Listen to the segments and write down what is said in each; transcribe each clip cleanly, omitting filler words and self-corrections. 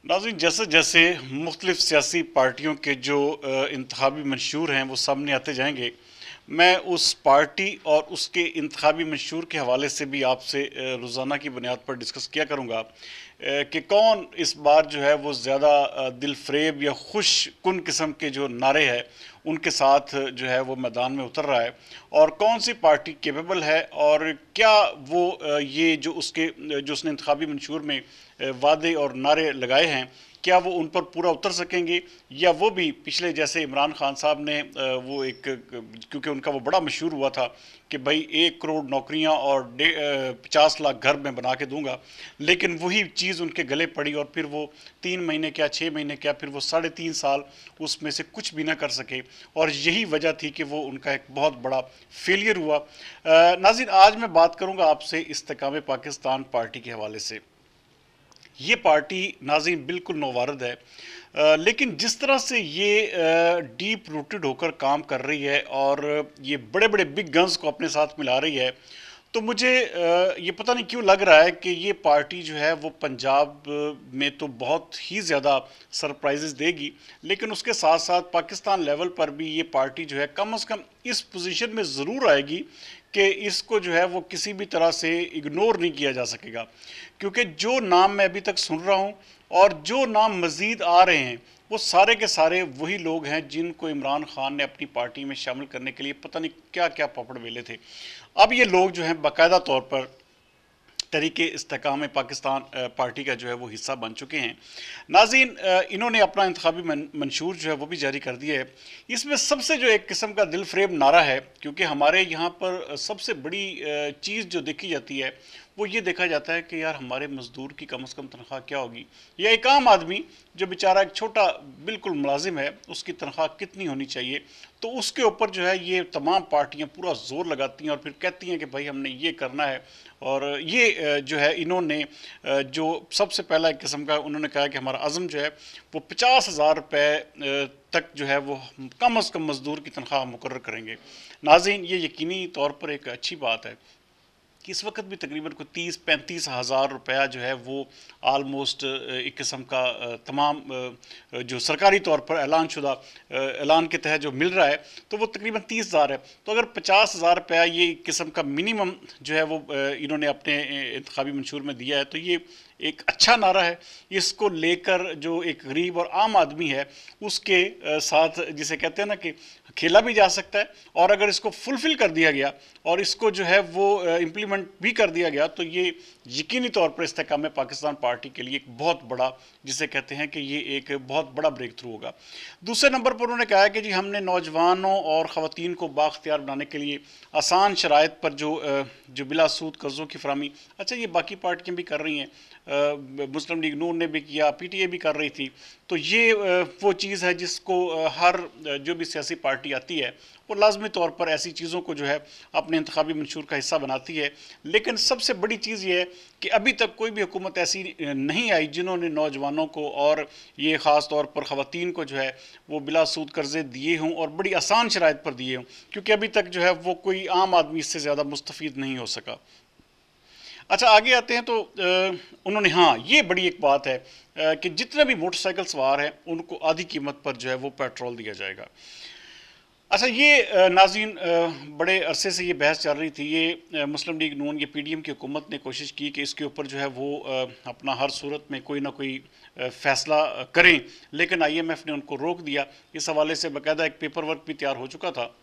नाज़रीन, जैसे जैसे मुख्तलिफ सियासी पार्टियों के जो इंतखाबी मंशूर हैं वो सामने आते जाएंगे, मैं उस पार्टी और उसके इंतखाबी मंशूर के हवाले से भी आपसे रोज़ाना की बुनियाद पर डिस्कस किया करूँगा कि कौन इस बार जो है वो ज़्यादा दिल फ्रेब या खुश कुन किस्म के जो नारे हैं उनके साथ जो है वो मैदान में उतर रहा है, और कौन सी पार्टी केपेबल है, और क्या वो ये जो उसने इंतखाबी मंशूर में वादे और नारे लगाए हैं, क्या वो उन पर पूरा उतर सकेंगे, या वो भी पिछले जैसे इमरान खान साहब ने वो एक, क्योंकि उनका वो बड़ा मशहूर हुआ था कि भाई 1 करोड़ नौकरियां और 50 लाख घर मैं बना के दूंगा, लेकिन वही चीज़ उनके गले पड़ी और फिर वो 3 महीने क्या 6 महीने क्या फिर वो 3.5 साल उसमें से कुछ भी ना कर सके, और यही वजह थी कि वो उनका एक बहुत बड़ा फेलियर हुआ। नाज़रीन, आज मैं बात करूंगा आपसे इस्तेकाम पाकिस्तान पार्टी के हवाले से। ये पार्टी नाज़रीन बिल्कुल नौवारद है, लेकिन जिस तरह से ये डीप रूटेड होकर काम कर रही है और ये बड़े बड़े बिग गन्स को अपने साथ मिला रही है, तो मुझे ये पता नहीं क्यों लग रहा है कि ये पार्टी जो है वो पंजाब में तो बहुत ही ज़्यादा सरप्राइजेस देगी, लेकिन उसके साथ साथ पाकिस्तान लेवल पर भी ये पार्टी जो है कम से कम इस पोजीशन में ज़रूर आएगी कि इसको जो है वो किसी भी तरह से इग्नोर नहीं किया जा सकेगा। क्योंकि जो नाम मैं अभी तक सुन रहा हूँ और जो नाम मज़ीद आ रहे हैं, वो सारे के सारे वही लोग हैं जिनको इमरान खान ने अपनी पार्टी में शामिल करने के लिए पता नहीं क्या क्या पापड़ बेले थे। अब ये लोग जो हैं बाकायदा तौर पर तरीके इस्तेकाम पाकिस्तान पार्टी का जो है वो हिस्सा बन चुके हैं। नाज़रीन, इन्होंने अपना इंतखाबी मंशूर जो है वो भी जारी कर दिया है। इसमें सबसे जो एक किस्म का दिल फ्रेब नारा है, क्योंकि हमारे यहाँ पर सबसे बड़ी चीज़ जो देखी जाती है वो ये देखा जाता है कि यार हमारे मज़दूर की कम से कम तनख्वाह क्या होगी, या एक आम आदमी जो बेचारा एक छोटा बिल्कुल मुलाजिम है उसकी तनख्वाह कितनी होनी चाहिए। तो उसके ऊपर जो है ये तमाम पार्टियां पूरा जोर लगाती हैं और फिर कहती हैं कि भाई हमने ये करना है। और ये जो है इन्होंने जो सबसे पहला एक किस्म का उन्होंने कहा कि हमारा अज़म जो है वो 50,000 रुपये तक जो है वो कम अज़ कम मज़दूर की तनख्वाह मुकर्रर करेंगे। नाज़रीन, ये यकीनी तौर पर एक अच्छी बात है कि इस वक्त भी तकरीबन कोई 30-35 हज़ार रुपया जो है वो आलमोस्ट एक किस्म का तमाम जो सरकारी तौर पर ऐलान शुदा ऐलान के तहत जो मिल रहा है, तो वो तकरीबन 30,000 है। तो अगर 50,000 रुपया ये एक किस्म का मिनिमम जो है वो इन्होंने अपने इंतखाबी मंशूर में दिया है, तो ये एक अच्छा नारा है। इसको लेकर जो एक गरीब और आम आदमी है उसके साथ जिसे कहते हैं ना कि खेला भी जा सकता है, और अगर इसको फुलफिल कर दिया गया और इसको जो है वो इम्प्लीमेंट भी कर दिया गया, तो ये यकीनी तौर पर इस्तेकाम पाकिस्तान पार्टी के लिए एक बहुत बड़ा, जिसे कहते हैं कि ये एक बहुत बड़ा ब्रेक थ्रू होगा। दूसरे नंबर पर उन्होंने कहा है कि जी हमने नौजवानों और ख़वातीन को बाख्तियार बनाने के लिए आसान शराइत पर जो बिला सूद कर्ज़ों की फरामी, अच्छा ये बाकी पार्टियाँ भी कर रही हैं, मुस्लिम लीग नून ने भी किया, पीटीए भी कर रही थी। तो ये वो चीज़ है जिसको हर जो भी सियासी पार्टी आती है वो लाजमी तौर पर ऐसी चीज़ों को जो है अपने इंतखाबी मंशूर का हिस्सा बनाती है। लेकिन सबसे बड़ी चीज़ ये है कि अभी तक कोई भी हुकूमत ऐसी नहीं आई जिन्होंने नौजवानों को और ये ख़ास तौर पर ख़वातीन को जो है वो बिला सूद कर्ज़े दिए हों और बड़ी आसान शराइत पर दिए हों, क्योंकि अभी तक जो है वो कोई आम आदमी इससे ज़्यादा मुस्तफ़ीद नहीं हो सका। अच्छा, आगे आते हैं तो उन्होंने, हाँ ये बड़ी एक बात है कि जितने भी मोटरसाइकिल सवार हैं उनको आधी कीमत पर जो है वो पेट्रोल दिया जाएगा। अच्छा, ये नाज़रीन बड़े अरसे से ये बहस चल रही थी। ये मुस्लिम लीग नून, ये पीडीएम की हुकूमत ने कोशिश की कि इसके ऊपर जो है वो अपना हर सूरत में कोई ना कोई फ़ैसला करें, लेकिन आईएमएफ ने उनको रोक दिया। इस हवाले से बाकायदा एक पेपर वर्क भी तैयार हो चुका था,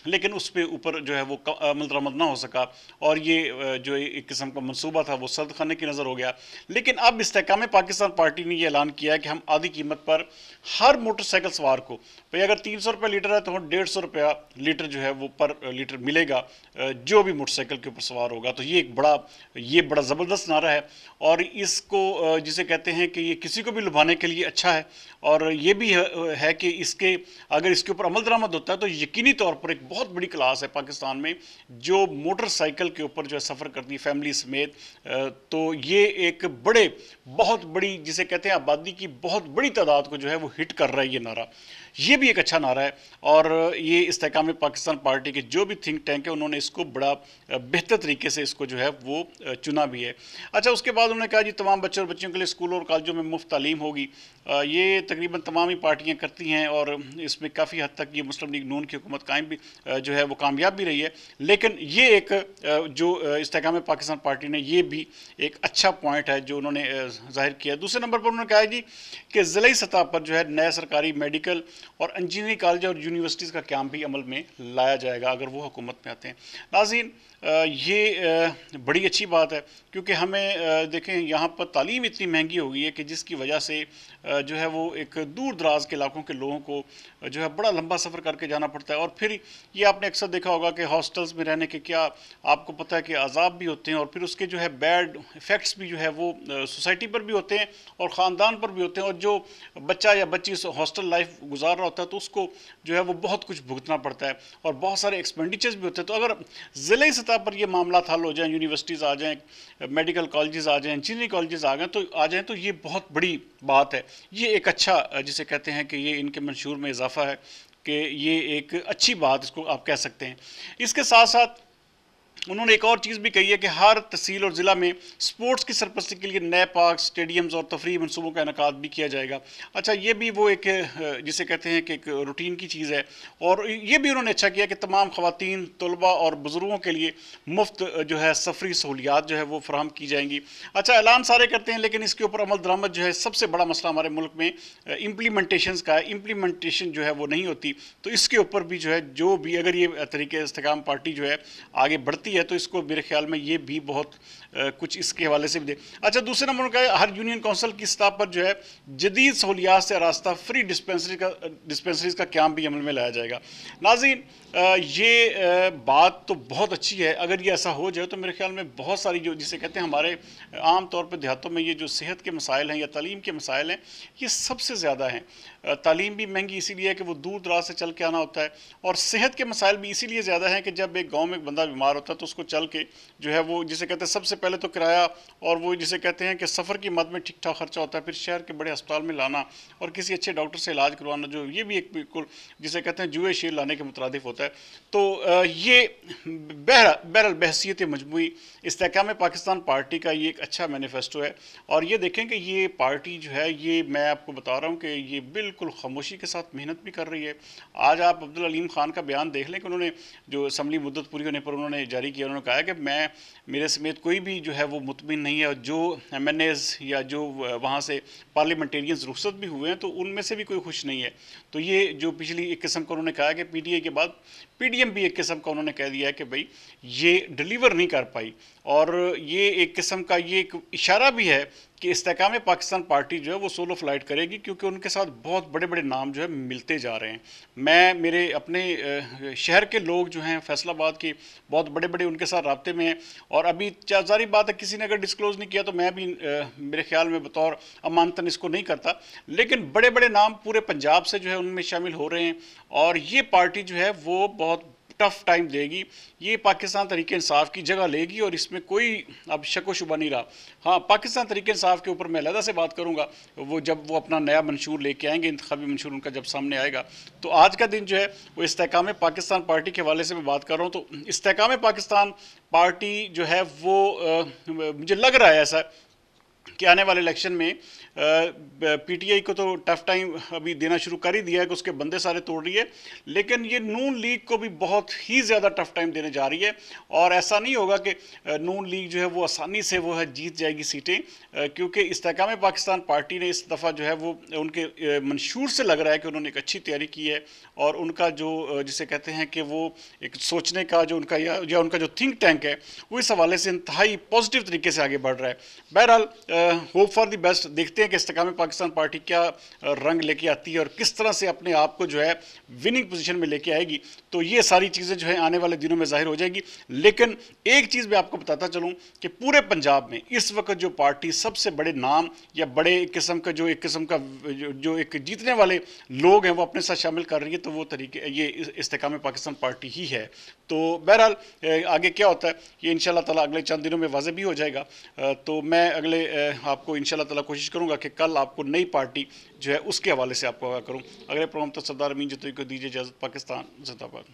लेकिन उस पे ऊपर जो है वो अमल दरामद ना हो सका, और ये जो एक किस्म का मंसूबा था वो सद खाने की नज़र हो गया। लेकिन अब इस्तेकाम पाकिस्तान पार्टी ने ये ऐलान किया है कि हम आधी कीमत पर हर मोटरसाइकिल सवार को, भाई अगर 300 रुपये लीटर है तो 150 रुपया लीटर जो है वो पर लीटर मिलेगा जो भी मोटरसाइकिल के ऊपर सवार होगा। तो ये बड़ा ज़बरदस्त नारा है, और इसको जिसे कहते हैं कि ये किसी को भी लुभाने के लिए अच्छा है, और ये भी है कि अगर इसके ऊपर अमल दरामद होता है तो यकीनी तौर पर एक बहुत बड़ी क्लास है पाकिस्तान में जो मोटर साइकिल के ऊपर जो है सफ़र करती है फैमिली समेत। तो ये एक बहुत बड़ी जिसे कहते हैं आबादी की बहुत बड़ी तादाद को जो है वो हिट कर रहा है ये नारा। ये भी एक अच्छा नारा है और ये इस्तेहकाम पाकिस्तान पार्टी के जो भी थिंक टैंक है उन्होंने इसको बड़ा बेहतर तरीके से इसको जो है वो चुना भी है। अच्छा, उसके बाद उन्होंने कहा जी तमाम बच्चों और बच्चियों के लिए स्कूलों और कॉलेजों में मुफ्त तालीम होगी। ये तकरीबन तमाम ही पार्टियां करती हैं और इसमें काफ़ी हद तक ये मुस्लिम लीग नून की हुकूमत कायम भी जो है वो कामयाब भी रही है। लेकिन ये एक जो इस्तेहकाम पाकिस्तान पार्टी ने ये भी एक अच्छा पॉइंट है जो उन्होंने जाहिर किया। दूसरे नंबर पर उन्होंने कहा जी कि ज़िली सतह पर जो है नया सरकारी मेडिकल और इंजीनियरिंग कॉलेज और यूनिवर्सिटीज़ का क्याम भी अमल में लाया जाएगा अगर वो हुकूमत में आते हैं। नाज़रीन, ये बड़ी अच्छी बात है क्योंकि हमें देखें यहाँ पर तालीम इतनी महंगी हो गई है कि जिसकी वजह से जो है वो एक दूर दराज के इलाकों के लोगों को जो है बड़ा लंबा सफ़र करके जाना पड़ता है। और फिर ये आपने अक्सर देखा होगा कि हॉस्टल्स में रहने के क्या आपको पता है कि अजाब भी होते हैं और फिर उसके जो है बैड इफ़ेक्ट्स भी जो है वो सोसाइटी पर भी होते हैं और ख़ानदान पर भी होते हैं। और जो बच्चा या बच्ची हॉस्टल लाइफ गुजार रहा होता है तो उसको जो है वो बहुत कुछ भुगतना पड़ता है और बहुत सारे एक्सपेंडिचर्स भी होते हैं। तो अगर ज़िले सतह पर ये मामला हल हो जाए, यूनिवर्सिटीज़ आ जाएँ, मेडिकल कॉलेजेस आ जाएँ, इंजीनियरिंग कॉलेजेस आ जाएँ तो ये बहुत बड़ी बात है। ये एक अच्छा जिसे कहते हैं कि ये इनके मंशूर में इजाफा है कि ये एक अच्छी बात इसको आप कह सकते हैं। इसके साथ साथ उन्होंने एक और चीज़ भी कही है कि हर तहसील और ज़िला में स्पोर्ट्स की सरपरस्ती के लिए नए पार्क, स्टेडियम्स और तफरीही मनसूबों का इनेकाद भी किया जाएगा। अच्छा, ये भी वो एक जिसे कहते हैं कि एक रूटीन की चीज़ है। और ये भी उन्होंने अच्छा किया कि तमाम ख़वातीन, तलबा और बुज़ुर्गों के लिए मुफ्त जो है सफरी सहूलियात जो है वो फराहम की जाएंगी। अच्छा, ऐलान सारे करते हैं लेकिन इसके ऊपर अमल दरामद जो है सबसे बड़ा मसला हमारे मुल्क में इम्प्लीमेंटेशन का है। इम्प्लीमेंटेशन जो है वो नहीं होती, तो इसके ऊपर भी जो है जो भी अगर ये तरीके इस्तेहकाम पार्टी जो है आगे बढ़ती है तो इसको मेरे ख्याल में ये भी बहुत कुछ इसके हवाले से भी दे। अच्छा, दूसरे नंबर का हर यूनियन काउंसिल की सतह पर जो है जदीद सहूलियात से रास्ता फ्री डिस्पेंसरीज का क्याम भी अमल में लाया जाएगा। नाज़रीन, ये बात तो बहुत अच्छी है। अगर ये ऐसा हो जाए तो मेरे ख्याल में बहुत सारी जो जिसे कहते हैं हमारे आम तौर पर देहातों में ये जो सेहत के मसाइल हैं या तालीम के मसाइल हैं ये सबसे ज़्यादा हैं। तालीम भी महंगी इसीलिए है कि वो दूर दराज से चल के आना होता है और सेहत के मसाइल भी इसीलिए ज़्यादा हैं कि जब एक गाँव में एक बंदा बीमार होता है तो उसको चल के जो है वो जिसे कहते हैं सबसे पहले तो किराया और वो जिसे कहते हैं कि सफ़र की मद में ठीक ठाक खर्चा होता है, फिर शहर के बड़े अस्पताल में लाना और किसी अच्छे डॉक्टर से इलाज करवाना, जो ये भी एक बिल्कुल जिसे कहते हैं जुए शेर लाने के मुताबिक होता है। तो ये बहरहाल बहसीत मजमूई इस्तेहकाम पाकिस्तान पार्टी का ये एक अच्छा मैनिफेस्टो है। और ये देखें कि ये पार्टी जो है ये मैं आपको बता रहा हूँ कि ये बिल्कुल खामोशी के साथ मेहनत भी कर रही है। आज आप अब्दुल अलीम खान का बयान देख लें कि उन्होंने जो असम्बली मुद्दत पूरी होने पर उन्होंने जारी किया, उन्होंने कहा कि मैं मेरे समेत कोई भी जो है वो मुतमिन नहीं है और जो MNAs या जो वहाँ से पार्लियामेंटेरियंस रुखसत भी हुए हैं तो उनमें से भी कोई खुश नहीं है। तो ये जो पिछली एक किस्म का उन्होंने कहा कि PTI के बाद PDM भी एक किस्म का उन्होंने कह दिया है कि भाई ये डिलीवर नहीं कर पाई। और ये एक किस्म का ये एक इशारा भी है कि इस्तेहकाम पाकिस्तान पार्टी जो है वो सोलो फ्लाइट करेगी क्योंकि उनके साथ बहुत बड़े बड़े नाम जो है मिलते जा रहे हैं। मैं मेरे अपने शहर के लोग जो हैं फैसलाबाद के बहुत बड़े बड़े उनके साथ राब्ते में हैं और अभी जारी बात है किसी ने अगर डिस्क्लोज़ नहीं किया तो मैं भी मेरे ख्याल में बतौर अमानतन इसको नहीं करता, लेकिन बड़े बड़े नाम पूरे पंजाब से जो है उनमें शामिल हो रहे हैं और ये पार्टी जो है वो बहुत टफ टाइम देगी। ये पाकिस्तान तरीके इंसाफ की जगह लेगी और इसमें कोई अब शक व शुबा नहीं रहा। हाँ, पाकिस्तान तरीके इंसाफ के ऊपर मैं अलहदा से बात करूँगा वो जब वो अपना नया मंशूर लेके आएंगे, इंतखाबी मंशूर उनका जब सामने आएगा। तो आज का दिन जो है वो इस्तेहकाम पाकिस्तान पार्टी के हवाले से मैं बात कर रहा हूँ। तो इस्तेहकाम पाकिस्तान पार्टी जो है वो मुझे लग रहा है ऐसा कि आने वाले इलेक्शन में PTI को तो टफ टाइम अभी देना शुरू कर ही दिया है कि उसके बंदे सारे तोड़ रही है, लेकिन ये नून लीग को भी बहुत ही ज़्यादा टफ टाइम देने जा रही है। और ऐसा नहीं होगा कि नून लीग जो है वो आसानी से वो है जीत जाएगी सीटें, क्योंकि इस्तेहकाम पाकिस्तान पार्टी ने इस दफ़ा जो है वो उनके मंशूर से लग रहा है कि उन्होंने एक अच्छी तैयारी की है और उनका जो जिसे कहते हैं कि वो एक सोचने का जो उनका या उनका जो थिंक टैंक है वो इस हवाले से इंतहाई पॉजिटिव तरीके से आगे बढ़ रहा है। बहरहाल ہوپ فار دی بیسٹ. دیکھتے ہیں کہ استحکام پاکستان پارٹی کیا رنگ لے کے آتی ہے اور کس طرح سے اپنے آپ کو جو ہے وننگ پوزیشن میں لے کے آئے گی. تو یہ ساری چیزیں جو ہے آنے والے دنوں میں ظاہر ہو جائے گی. لیکن ایک چیز میں آپ کو بتاتا چلوں کہ پورے پنجاب میں اس وقت جو پارٹی سب سے بڑے نام یا بڑے قسم کا جو ایک جیتنے والے لوگ ہیں وہ اپنے ساتھ شامل کر رہی ہے تو وہ طریقے یہ استحکام پاکستان پارٹی ہی ہے. تو بہرحال آگے کیا ہوتا ہے یہ انشاءاللہ تعالیٰ اگلے چند دنوں میں واضح بھی ہو جائے گا. تو میں اگلے آپ کو انشاءاللہ تعالیٰ کوشش کروں گا کہ کل آپ کو نئی پارٹی جو ہے اس کے حوالے سے آپ کو آگاہ کروں. اگلے پروگرام تک سردار امین جتوئی کو دیجیے اجازت. پاکستان زندہ باد.